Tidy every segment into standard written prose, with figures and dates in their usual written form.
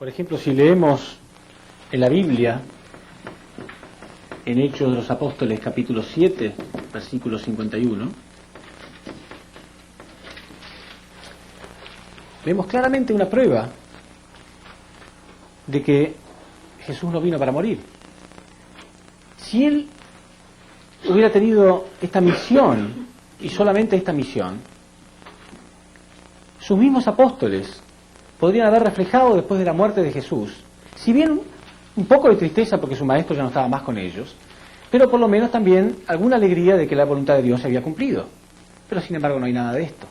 Por ejemplo, si leemos en la Biblia, en Hechos de los Apóstoles, capítulo 7, versículo 51, vemos claramente una prueba de que Jesús no vino para morir. Si Él hubiera tenido esta misión, y solamente esta misión, sus mismos apóstoles podrían haber reflejado después de la muerte de Jesús, si bien un poco de tristeza porque su maestro ya no estaba más con ellos, pero por lo menos también alguna alegría de que la voluntad de Dios se había cumplido. Pero sin embargo no hay nada de esto.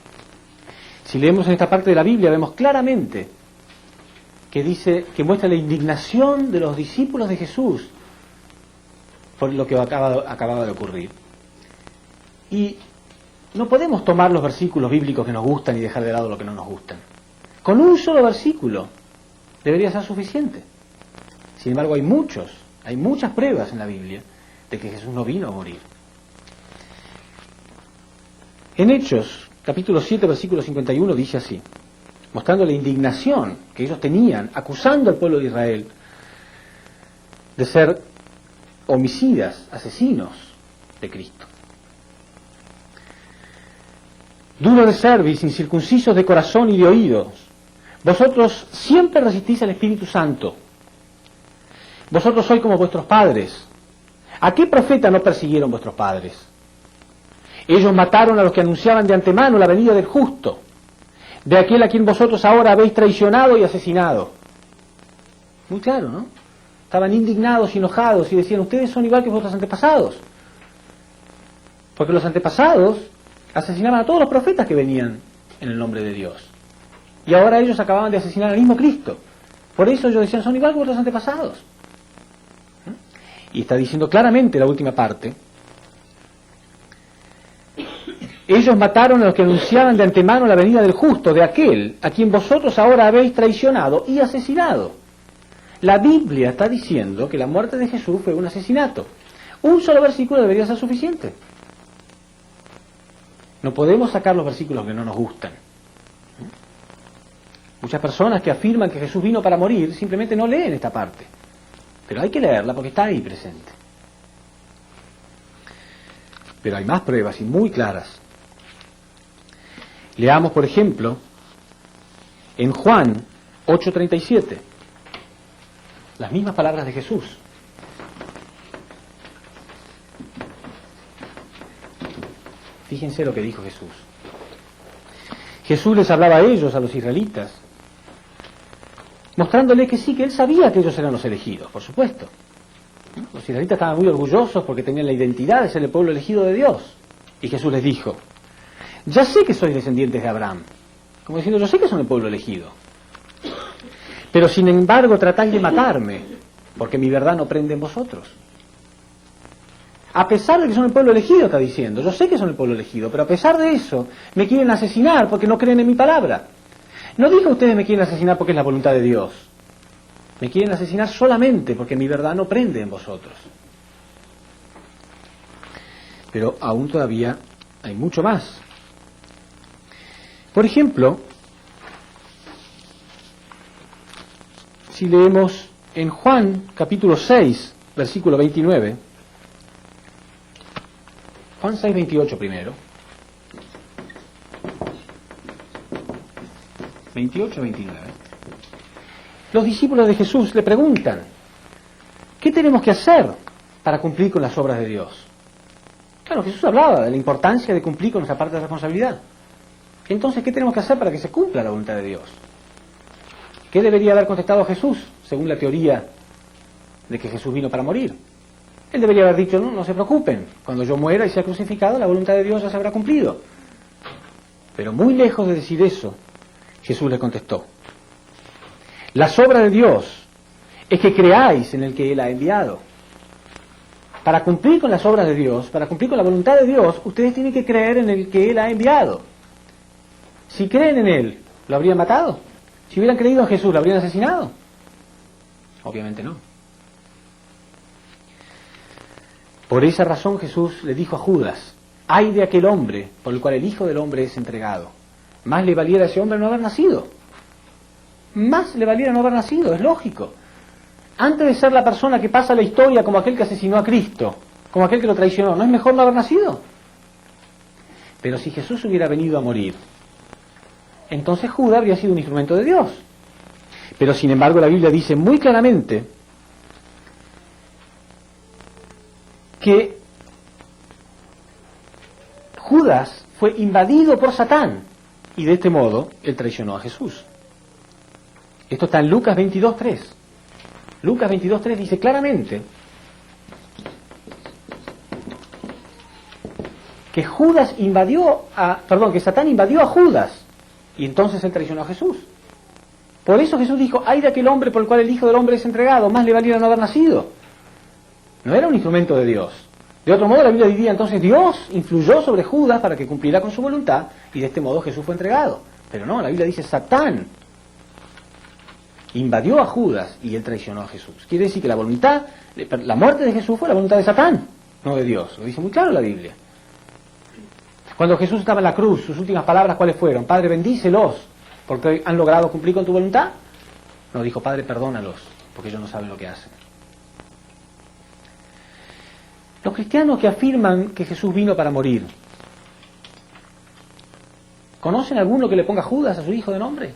Si leemos en esta parte de la Biblia, vemos claramente que dice, que muestra la indignación de los discípulos de Jesús por lo que acababa de ocurrir. Y no podemos tomar los versículos bíblicos que nos gustan y dejar de lado lo que no nos gustan. Con un solo versículo debería ser suficiente. Sin embargo, hay muchas pruebas en la Biblia de que Jesús no vino a morir. En Hechos, capítulo 7, versículo 51, dice así, mostrando la indignación que ellos tenían, acusando al pueblo de Israel de ser homicidas, asesinos de Cristo. Duro de cerviz, incircuncisos de corazón y de oídos, vosotros siempre resistís al Espíritu Santo. Vosotros sois como vuestros padres. ¿A qué profeta no persiguieron vuestros padres? Ellos mataron a los que anunciaban de antemano la venida del justo, de aquel a quien vosotros ahora habéis traicionado y asesinado. Muy claro, ¿no? Estaban indignados y enojados y decían, ustedes son igual que vuestros antepasados. Porque los antepasados asesinaban a todos los profetas que venían en el nombre de Dios. Y ahora ellos acababan de asesinar al mismo Cristo. Por eso ellos decían, son igual que vuestros antepasados. Y está diciendo claramente la última parte. Ellos mataron a los que anunciaban de antemano la venida del justo, de aquel a quien vosotros ahora habéis traicionado y asesinado. La Biblia está diciendo que la muerte de Jesús fue un asesinato. Un solo versículo debería ser suficiente. No podemos sacar los versículos que no nos gustan. Muchas personas que afirman que Jesús vino para morir simplemente no leen esta parte. Pero hay que leerla porque está ahí presente. Pero hay más pruebas y muy claras. Leamos, por ejemplo, en Juan 8:37, las mismas palabras de Jesús. Fíjense lo que dijo Jesús. Jesús les hablaba a ellos, a los israelitas, mostrándole que sí, que él sabía que ellos eran los elegidos, por supuesto. Los israelitas estaban muy orgullosos porque tenían la identidad de ser el pueblo elegido de Dios. Y Jesús les dijo, ya sé que sois descendientes de Abraham. Como diciendo, yo sé que son el pueblo elegido. Pero sin embargo tratáis de matarme, porque mi verdad no prende en vosotros. A pesar de que son el pueblo elegido, está diciendo, yo sé que son el pueblo elegido, pero a pesar de eso, me quieren asesinar porque no creen en mi palabra. No digo ustedes me quieren asesinar porque es la voluntad de Dios. Me quieren asesinar solamente porque mi verdad no prende en vosotros. Pero aún todavía hay mucho más. Por ejemplo, si leemos en Juan capítulo 6, versículo 29, Juan 6, 28 primero, 28, 29, los discípulos de Jesús le preguntan, ¿qué tenemos que hacer para cumplir con las obras de Dios? Claro, Jesús hablaba de la importancia de cumplir con nuestra parte de responsabilidad. Entonces, ¿qué tenemos que hacer para que se cumpla la voluntad de Dios? ¿Qué debería haber contestado Jesús, según la teoría de que Jesús vino para morir? Él debería haber dicho, no se preocupen, cuando yo muera y sea crucificado, la voluntad de Dios ya se habrá cumplido. Pero muy lejos de decir eso, Jesús le contestó, las obras de Dios es que creáis en el que Él ha enviado. Para cumplir con las obras de Dios, para cumplir con la voluntad de Dios, ustedes tienen que creer en el que Él ha enviado. Si creen en Él, ¿lo habrían matado? Si hubieran creído en Jesús, ¿lo habrían asesinado? Obviamente no. Por esa razón Jesús le dijo a Judas, ay de aquel hombre por el cual el Hijo del Hombre es entregado. Más le valiera a ese hombre no haber nacido. más le valiera no haber nacido, es lógico. Antes de ser la persona que pasa la historia como aquel que asesinó a Cristo, como aquel que lo traicionó, ¿no es mejor no haber nacido? Pero si Jesús hubiera venido a morir, entonces Judas habría sido un instrumento de Dios. Pero sin embargo la Biblia dice muy claramente que Judas fue invadido por Satán y de este modo él traicionó a Jesús. Esto está en Lucas 22:3. Lucas 22:3 dice claramente que que Satán invadió a Judas y entonces él traicionó a Jesús. Por eso Jesús dijo, ay de aquel hombre por el cual el Hijo del Hombre es entregado, más le valiera no haber nacido. No era un instrumento de Dios. De otro modo la Biblia diría, entonces Dios influyó sobre Judas para que cumpliera con su voluntad y de este modo Jesús fue entregado. Pero no, la Biblia dice, Satán invadió a Judas y él traicionó a Jesús. Quiere decir que la muerte de Jesús fue la voluntad de Satán, no de Dios. Lo dice muy claro la Biblia. Cuando Jesús estaba en la cruz, sus últimas palabras, ¿cuáles fueron? Padre, bendícelos, porque han logrado cumplir con tu voluntad. No, dijo, Padre, perdónalos, porque ellos no saben lo que hacen. Los cristianos que afirman que Jesús vino para morir, ¿conocen alguno que le ponga Judas a su hijo de nombre?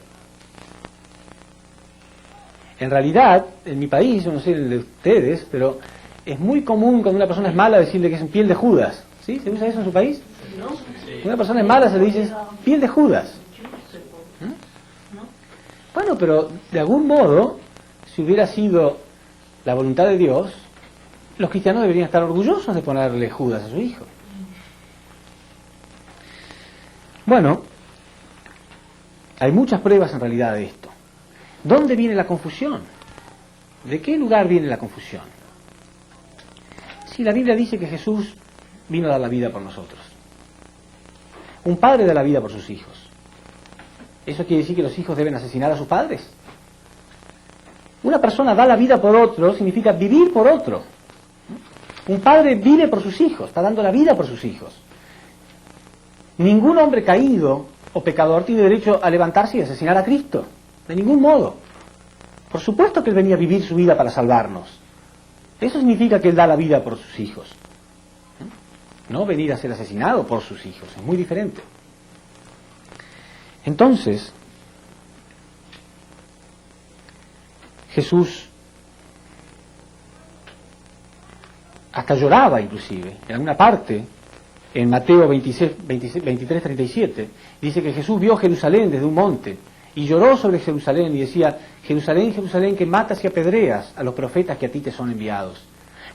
En realidad, en mi país, no sé el de ustedes, pero es muy común cuando una persona es mala decirle que es en piel de Judas. ¿Sí? ¿Se usa eso en su país? Cuando una persona es mala se le dice piel de Judas. Bueno, pero de algún modo, si hubiera sido la voluntad de Dios, los cristianos deberían estar orgullosos de ponerle Judas a su hijo. Bueno, hay muchas pruebas en realidad de esto. ¿Dónde viene la confusión? ¿De qué lugar viene la confusión? Si la Biblia dice que Jesús vino a dar la vida por nosotros. Un padre da la vida por sus hijos. ¿Eso quiere decir que los hijos deben asesinar a sus padres? Una persona da la vida por otro significa vivir por otro. Un padre vive por sus hijos, está dando la vida por sus hijos. Ningún hombre caído o pecador tiene derecho a levantarse y asesinar a Cristo. De ningún modo. Por supuesto que Él venía a vivir su vida para salvarnos. Eso significa que Él da la vida por sus hijos. No venir a ser asesinado por sus hijos. Es muy diferente. Entonces, Jesús hasta lloraba inclusive. En alguna parte, en Mateo 23:37, dice que Jesús vio Jerusalén desde un monte y lloró sobre Jerusalén y decía, Jerusalén, Jerusalén, que matas y apedreas a los profetas que a ti te son enviados.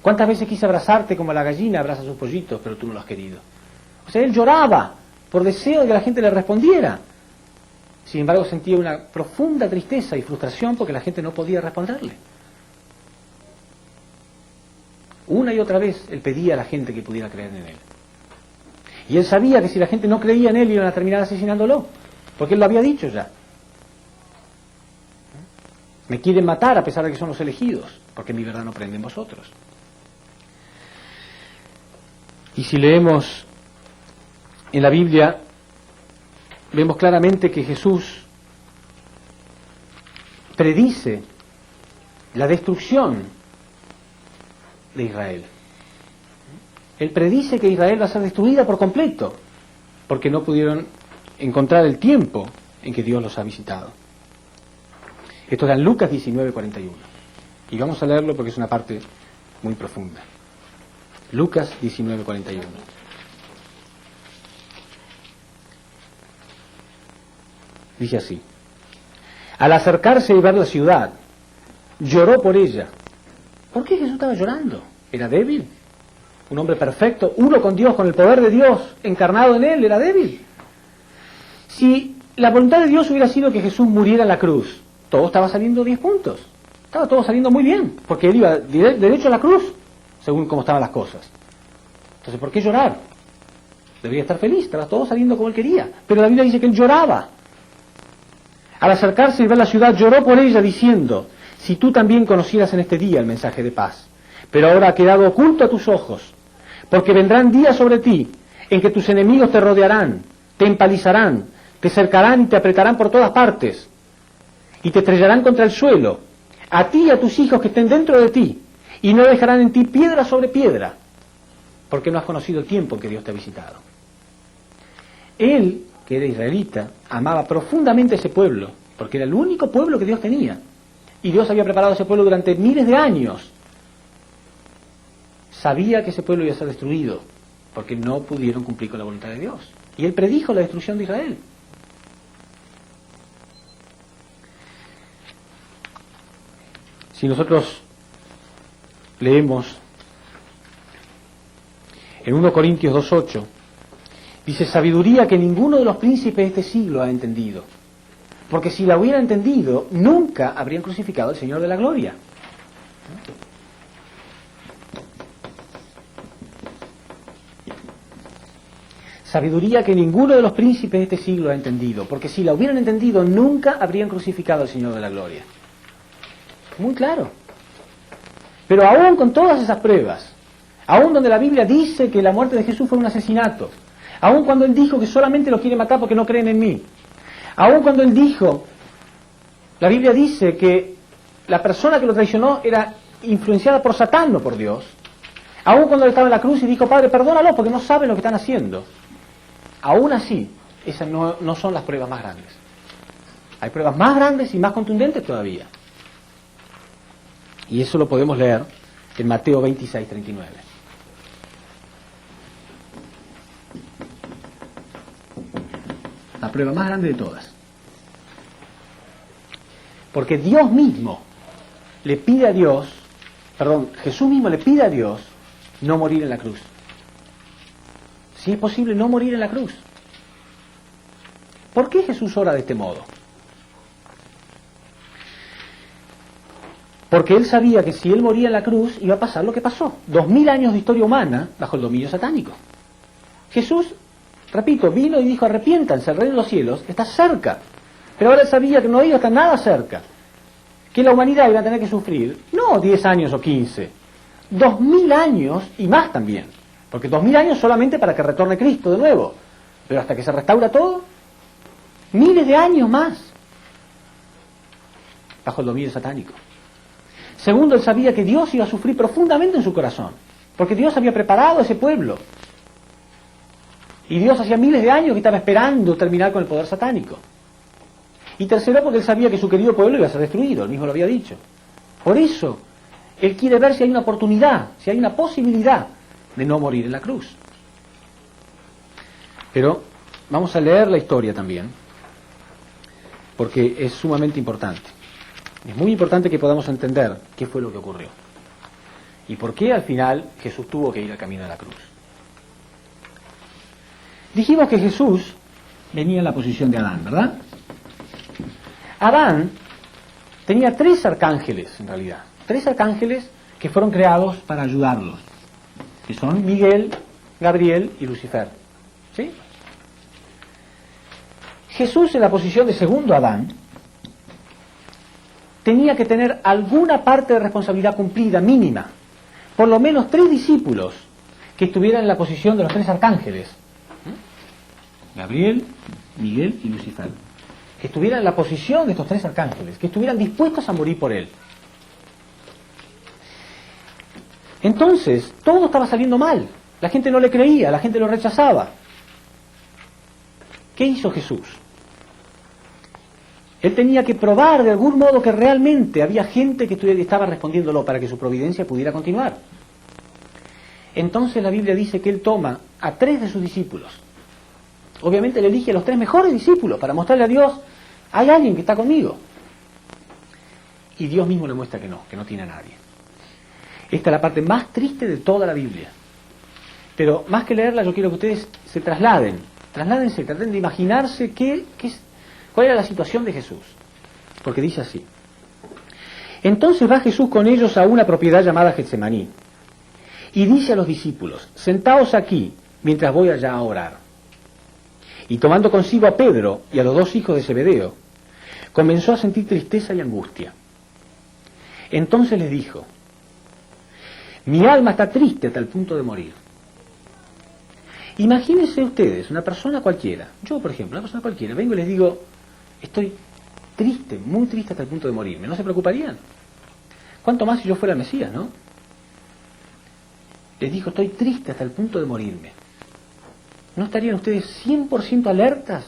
¿Cuántas veces quise abrazarte como la gallina abraza a sus pollitos, pero tú no lo has querido? O sea, él lloraba por deseo de que la gente le respondiera. Sin embargo, sentía una profunda tristeza y frustración porque la gente no podía responderle. Una y otra vez él pedía a la gente que pudiera creer en él. Y él sabía que si la gente no creía en él iban a terminar asesinándolo, porque él lo había dicho ya. Me quieren matar a pesar de que son los elegidos, porque mi verdad no prende en vosotros. Y si leemos en la Biblia, vemos claramente que Jesús predice la destrucción de Israel. Él predice que Israel va a ser destruida por completo, porque no pudieron encontrar el tiempo en que Dios los ha visitado. Esto está en Lucas 19:41. Y vamos a leerlo porque es una parte muy profunda. Lucas 19:41. Dice así: al acercarse y ver la ciudad, lloró por ella. ¿Por qué Jesús estaba llorando? ¿Era débil? Un hombre perfecto, uno con Dios, con el poder de Dios encarnado en él, ¿era débil? Si la voluntad de Dios hubiera sido que Jesús muriera en la cruz, todo estaba saliendo 10 puntos. Estaba todo saliendo muy bien, porque él iba derecho a la cruz, según cómo estaban las cosas. Entonces, ¿por qué llorar? Debería estar feliz, estaba todo saliendo como él quería. Pero la Biblia dice que él lloraba. Al acercarse y ver la ciudad, lloró por ella, diciendo, si tú también conocieras en este día el mensaje de paz, pero ahora ha quedado oculto a tus ojos, porque vendrán días sobre ti en que tus enemigos te rodearán, te empalizarán, te cercarán y te apretarán por todas partes, y te estrellarán contra el suelo, a ti y a tus hijos que estén dentro de ti, y no dejarán en ti piedra sobre piedra, porque no has conocido el tiempo en que Dios te ha visitado. Él, que era israelita, amaba profundamente a ese pueblo, porque era el único pueblo que Dios tenía, y Dios había preparado a ese pueblo durante miles de años. Sabía que ese pueblo iba a ser destruido, porque no pudieron cumplir con la voluntad de Dios. Y Él predijo la destrucción de Israel. Si nosotros leemos en 1 Corintios 2:8, dice: sabiduría que ninguno de los príncipes de este siglo ha entendido, porque si la hubiera entendido, nunca habrían crucificado al Señor de la gloria. Sabiduría que ninguno de los príncipes de este siglo ha entendido, porque si la hubieran entendido, nunca habrían crucificado al Señor de la gloria. Muy claro. Pero aún con todas esas pruebas, aún donde la Biblia dice que la muerte de Jesús fue un asesinato, aún cuando Él dijo que solamente lo quiere matar porque no creen en mí, aún cuando Él dijo, la Biblia dice que la persona que lo traicionó era influenciada por Satán, no por Dios, aún cuando Él estaba en la cruz y dijo: Padre, perdónalo porque no saben lo que están haciendo, aún así, esas no son las pruebas más grandes. Hay pruebas más grandes y más contundentes todavía. Y eso lo podemos leer en Mateo 26:39. La prueba más grande de todas. Porque Dios mismo le pide a Dios, Jesús mismo le pide a Dios no morir en la cruz. Si es posible, no morir en la cruz. ¿Por qué Jesús ora de este modo? Porque Él sabía que si Él moría en la cruz iba a pasar lo que pasó. 2000 años de historia humana bajo el dominio satánico. Jesús, repito, vino y dijo: arrepiéntanse, el reino de los cielos está cerca. Pero ahora Él sabía que no iba a estar nada cerca. Que la humanidad iba a tener que sufrir, no 10 años o 15, 2000 años y más también. Porque 2000 años solamente para que retorne Cristo de nuevo. Pero hasta que se restaura todo, miles de años más bajo el dominio satánico. Segundo, Él sabía que Dios iba a sufrir profundamente en su corazón, porque Dios había preparado a ese pueblo. Y Dios hacía miles de años que estaba esperando terminar con el poder satánico. Y tercero, porque Él sabía que su querido pueblo iba a ser destruido, Él mismo lo había dicho. Por eso, Él quiere ver si hay una oportunidad, si hay una posibilidad de no morir en la cruz. Pero vamos a leer la historia también, porque es sumamente importante. Es muy importante que podamos entender qué fue lo que ocurrió y por qué al final Jesús tuvo que ir al camino de la cruz. Dijimos que Jesús venía en la posición de Adán, ¿verdad? Adán tenía 3 arcángeles, en realidad. 3 arcángeles que fueron creados para ayudarlos, que son Miguel, Gabriel y Lucifer. ¿Sí? Jesús, en la posición de segundo Adán, tenía que tener alguna parte de responsabilidad cumplida, mínima. Por lo menos 3 discípulos que estuvieran en la posición de los 3 arcángeles. Gabriel, Miguel y Lucifer. Que estuvieran en la posición de estos 3 arcángeles, que estuvieran dispuestos a morir por Él. Entonces, todo estaba saliendo mal. La gente no le creía, la gente lo rechazaba. ¿Qué hizo Jesús? Él tenía que probar de algún modo que realmente había gente que estaba respondiéndolo para que su providencia pudiera continuar. Entonces la Biblia dice que Él toma a 3 de sus discípulos. Obviamente le elige a los 3 mejores discípulos para mostrarle a Dios: hay alguien que está conmigo. Y Dios mismo le muestra que no tiene a nadie. Esta es la parte más triste de toda la Biblia. Pero más que leerla, yo quiero que ustedes se trasládense, traten de imaginarse cuál era la situación de Jesús. Porque dice así: entonces va Jesús con ellos a una propiedad llamada Getsemaní, y dice a los discípulos: sentaos aquí, mientras voy allá a orar. Y tomando consigo a Pedro y a los 2 hijos de Zebedeo, comenzó a sentir tristeza y angustia. Entonces les dijo: mi alma está triste hasta el punto de morir. Imagínense ustedes, una persona cualquiera, yo por ejemplo, una persona cualquiera, vengo y les digo: estoy triste, muy triste hasta el punto de morirme. ¿No se preocuparían? ¿Cuánto más si yo fuera el Mesías, no? Les dijo, estoy triste hasta el punto de morirme. ¿No estarían ustedes 100% alertas?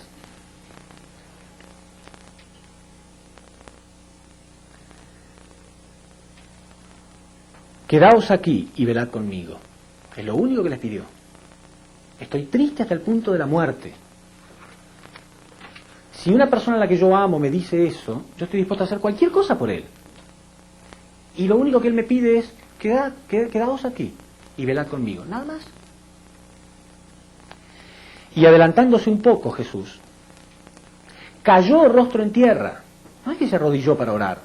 Quedaos aquí y velad conmigo. Es lo único que les pidió. Estoy triste hasta el punto de la muerte. Si una persona a la que yo amo me dice eso, yo estoy dispuesto a hacer cualquier cosa por él. Y lo único que él me pide es, quedaos aquí y velad conmigo. Nada más. Y adelantándose un poco Jesús, cayó rostro en tierra. No es que se arrodilló para orar.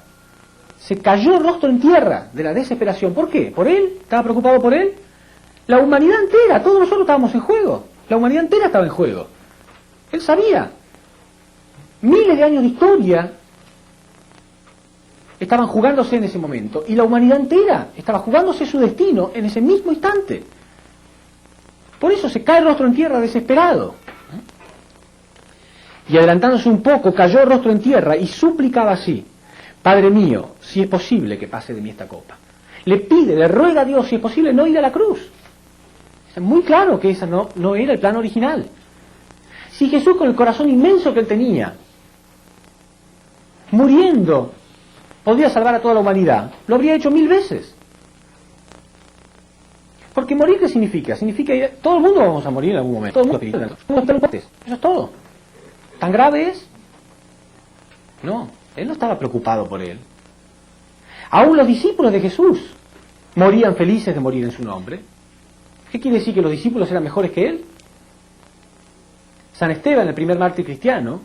Se cayó rostro en tierra de la desesperación. ¿Por qué? ¿Por él? ¿Estaba preocupado por él? La humanidad entera, todos nosotros estábamos en juego. La humanidad entera estaba en juego. Él sabía. Miles de años de historia estaban jugándose en ese momento. Y la humanidad entera estaba jugándose su destino en ese mismo instante. Por eso se cae rostro en tierra desesperado. Y adelantándose un poco, cayó rostro en tierra y suplicaba así: Padre mío, si es posible que pase de mí esta copa. Le pide, le ruega a Dios, si es posible, no ir a la cruz. Es muy claro que ese no era el plan original. Si Jesús, con el corazón inmenso que él tenía, muriendo, podía salvar a toda la humanidad, lo habría hecho 1000 veces. Porque morir, ¿qué significa? Significa que todo el mundo vamos a morir en algún momento. Todo el mundo. Eso es todo. ¿Tan grave es? No, él no estaba preocupado por él. Aún los discípulos de Jesús morían felices de morir en su nombre. ¿Qué quiere decir? ¿Que los discípulos eran mejores que él? San Esteban, el primer mártir cristiano,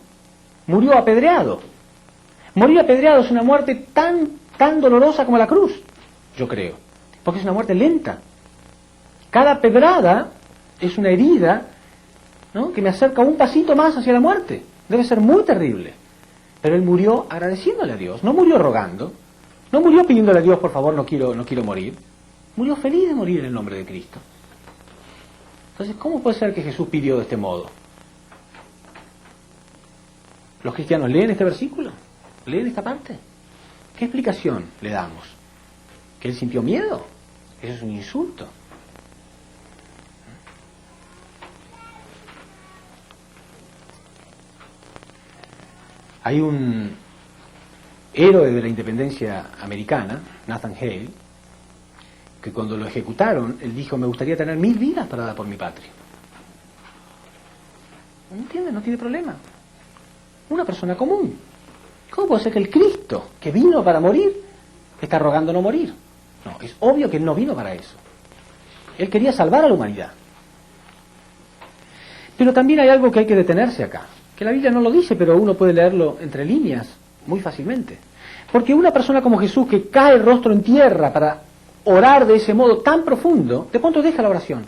murió apedreado. Morir apedreado es una muerte tan dolorosa como la cruz, yo creo. Porque es una muerte lenta. Cada pedrada es una herida, ¿no?, que me acerca un pasito más hacia la muerte. Debe ser muy terrible. Pero él murió agradeciéndole a Dios. No murió rogando. No murió pidiéndole a Dios, por favor, no quiero morir. Murió feliz de morir en el nombre de Cristo. Entonces, ¿cómo puede ser que Jesús pidió de este modo? ¿Los cristianos leen este versículo? ¿Leen esta parte? ¿Qué explicación le damos? ¿Que él sintió miedo? Eso es un insulto. Hay un héroe de la independencia americana, Nathan Hale, que cuando lo ejecutaron, él dijo: me gustaría tener 1000 vidas para dar por mi patria. ¿No entiende? No tiene problema. Una persona común. ¿Cómo puede ser que el Cristo, que vino para morir, está rogando no morir? No, es obvio que él no vino para eso. Él quería salvar a la humanidad. Pero también hay algo que hay que detenerse acá, que la Biblia no lo dice, pero uno puede leerlo entre líneas muy fácilmente. Porque una persona como Jesús, que cae el rostro en tierra para orar de ese modo tan profundo, de pronto deja la oración.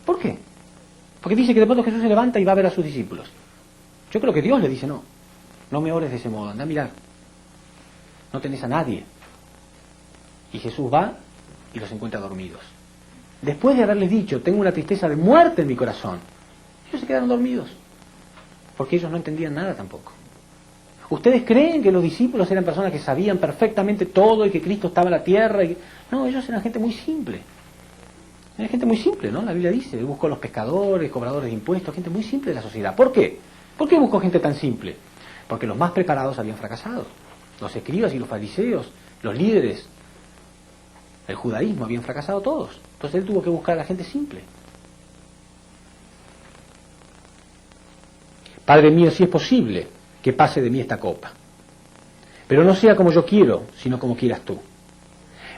¿Por qué? Porque dice que de pronto Jesús se levanta y va a ver a sus discípulos. Yo creo que Dios le dice: no me ores de ese modo, anda a mirar. No tenés a nadie. Y Jesús va y los encuentra dormidos. Después de haberles dicho: tengo una tristeza de muerte en mi corazón, ellos se quedaron dormidos. Porque ellos no entendían nada tampoco. ¿Ustedes creen que los discípulos eran personas que sabían perfectamente todo y que Cristo estaba en la tierra? No, ellos eran gente muy simple. Era gente muy simple, ¿no? La Biblia dice: Él buscó a los pescadores, cobradores de impuestos, gente muy simple de la sociedad. ¿Por qué? ¿Por qué buscó gente tan simple? Porque los más preparados habían fracasado. Los escribas y los fariseos, los líderes, el judaísmo, habían fracasado todos. Entonces él tuvo que buscar a la gente simple. Padre mío, si es posible, que pase de mí esta copa. Pero no sea como yo quiero, sino como quieras tú.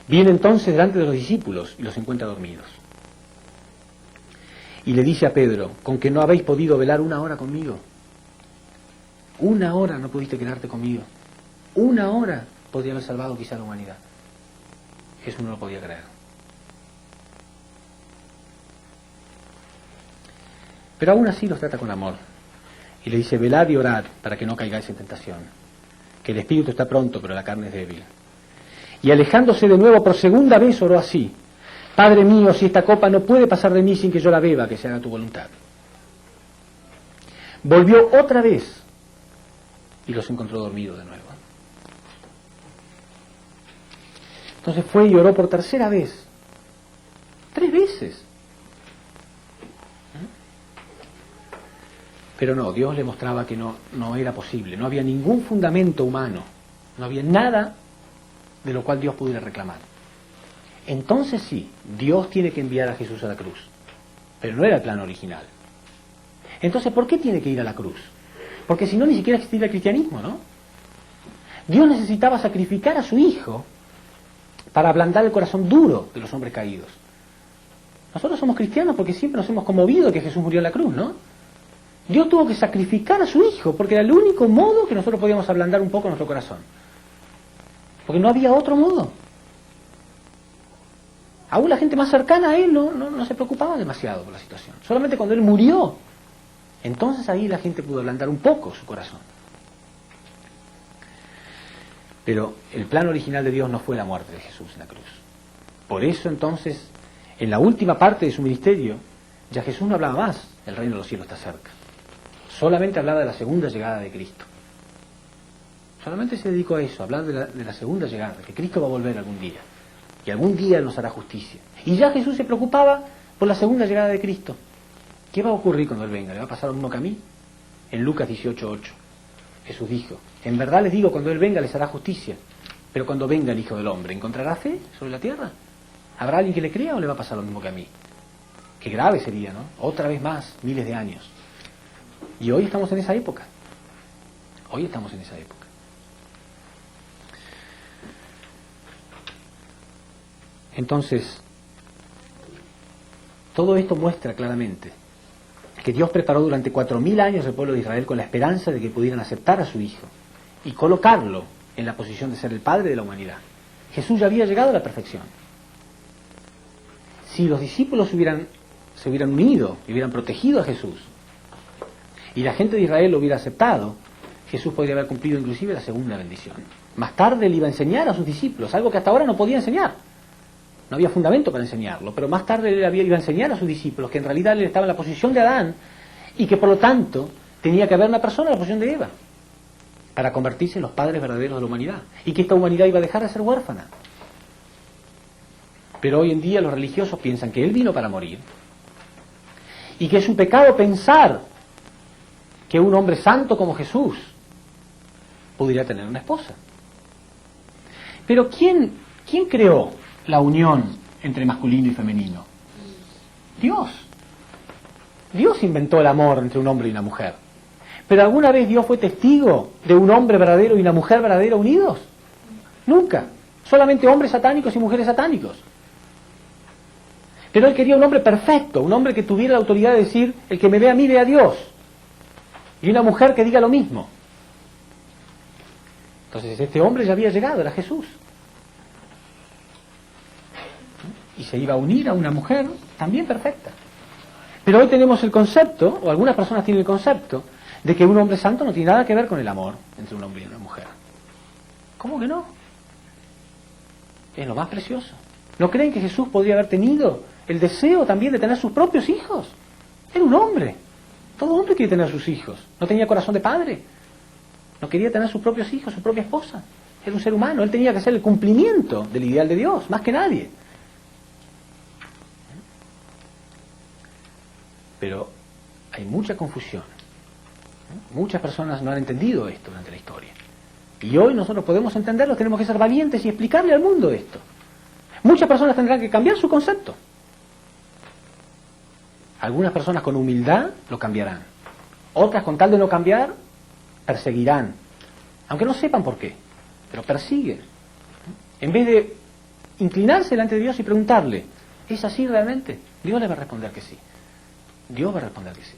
Viene entonces delante de los discípulos y los encuentra dormidos. Y le dice a Pedro: ¿con que no habéis podido velar 1 hora conmigo? 1 hora no pudiste quedarte conmigo. 1 hora podría haber salvado quizá a la humanidad. Jesús no lo podía creer. Pero aún así los trata con amor. Y le dice: velad y orad para que no caigáis en tentación. Que el espíritu está pronto, pero la carne es débil. Y alejándose de nuevo por segunda vez oró así: Padre mío, si esta copa no puede pasar de mí sin que yo la beba, que se haga tu voluntad. Volvió otra vez y los encontró dormidos de nuevo. Entonces fue y oró por tercera vez. 3 veces. Pero no, Dios le mostraba que no era posible. No había ningún fundamento humano. No había nada de lo cual Dios pudiera reclamar. Entonces sí, Dios tiene que enviar a Jesús a la cruz. Pero no era el plan original. Entonces, ¿por qué tiene que ir a la cruz? Porque si no, ni siquiera existiría el cristianismo, ¿no? Dios necesitaba sacrificar a su Hijo para ablandar el corazón duro de los hombres caídos. Nosotros somos cristianos porque siempre nos hemos conmovido que Jesús murió en la cruz, ¿no? Dios tuvo que sacrificar a su Hijo porque era el único modo que nosotros podíamos ablandar un poco nuestro corazón. Porque no había otro modo. Aún la gente más cercana a Él no se preocupaba demasiado por la situación. Solamente cuando Él murió, entonces ahí la gente pudo ablandar un poco su corazón. Pero el plan original de Dios no fue la muerte de Jesús en la cruz. Por eso entonces, en la última parte de su ministerio, ya Jesús no hablaba más, el reino de los cielos está cerca. Solamente hablaba de la segunda llegada de Cristo. Solamente se dedicó a eso, a hablar de la segunda llegada, que Cristo va a volver algún día. Y algún día Él nos hará justicia. Y ya Jesús se preocupaba por la segunda llegada de Cristo. ¿Qué va a ocurrir cuando Él venga? ¿Le va a pasar lo mismo que a mí? En Lucas 18:8, Jesús dijo: en verdad les digo, cuando Él venga les hará justicia. Pero cuando venga el Hijo del Hombre, ¿encontrará fe sobre la tierra? ¿Habrá alguien que le crea o le va a pasar lo mismo que a mí? Qué grave sería, ¿no? Otra vez más, miles de años. Y hoy estamos en esa época. Hoy estamos en esa época. Entonces, todo esto muestra claramente que Dios preparó durante 4000 años el pueblo de Israel con la esperanza de que pudieran aceptar a su Hijo y colocarlo en la posición de ser el Padre de la humanidad. Jesús ya había llegado a la perfección. Si los discípulos se hubieran unido y hubieran protegido a Jesús, y la gente de Israel lo hubiera aceptado, Jesús podría haber cumplido inclusive la segunda bendición. Más tarde le iba a enseñar a sus discípulos, algo que hasta ahora no podía enseñar. No había fundamento para enseñarlo, pero más tarde él iba a enseñar a sus discípulos que en realidad él estaba en la posición de Adán y que por lo tanto tenía que haber una persona en la posición de Eva para convertirse en los padres verdaderos de la humanidad, y que esta humanidad iba a dejar de ser huérfana. Pero hoy en día los religiosos piensan que Él vino para morir y que es un pecado pensar que un hombre santo como Jesús pudiera tener una esposa. Pero ¿quién creó la unión entre masculino y femenino? Dios. Dios inventó el amor entre un hombre y una mujer. ¿Pero alguna vez Dios fue testigo de un hombre verdadero y una mujer verdadera unidos? Nunca. Solamente hombres satánicos y mujeres satánicos. Pero Él quería un hombre perfecto, un hombre que tuviera la autoridad de decir: el que me ve a mí ve a Dios. Y una mujer que diga lo mismo. Entonces este hombre ya había llegado, era Jesús. Y se iba a unir a una mujer también perfecta. Pero hoy tenemos el concepto, o algunas personas tienen el concepto, de que un hombre santo no tiene nada que ver con el amor entre un hombre y una mujer. ¿Cómo que no? Es lo más precioso. ¿No creen que Jesús podría haber tenido el deseo también de tener sus propios hijos? Era un hombre. Todo hombre quiere tener sus hijos. No tenía corazón de padre. No quería tener sus propios hijos, su propia esposa. Era un ser humano. Él tenía que ser el cumplimiento del ideal de Dios, más que nadie. Pero hay mucha confusión. Muchas personas no han entendido esto durante la historia. Y hoy nosotros podemos entenderlo, tenemos que ser valientes y explicarle al mundo esto. Muchas personas tendrán que cambiar su concepto. Algunas personas con humildad lo cambiarán. Otras, con tal de no cambiar, perseguirán. Aunque no sepan por qué, pero persiguen. En vez de inclinarse delante de Dios y preguntarle: ¿es así realmente? Dios le va a responder que sí. Dios va a responder que sí.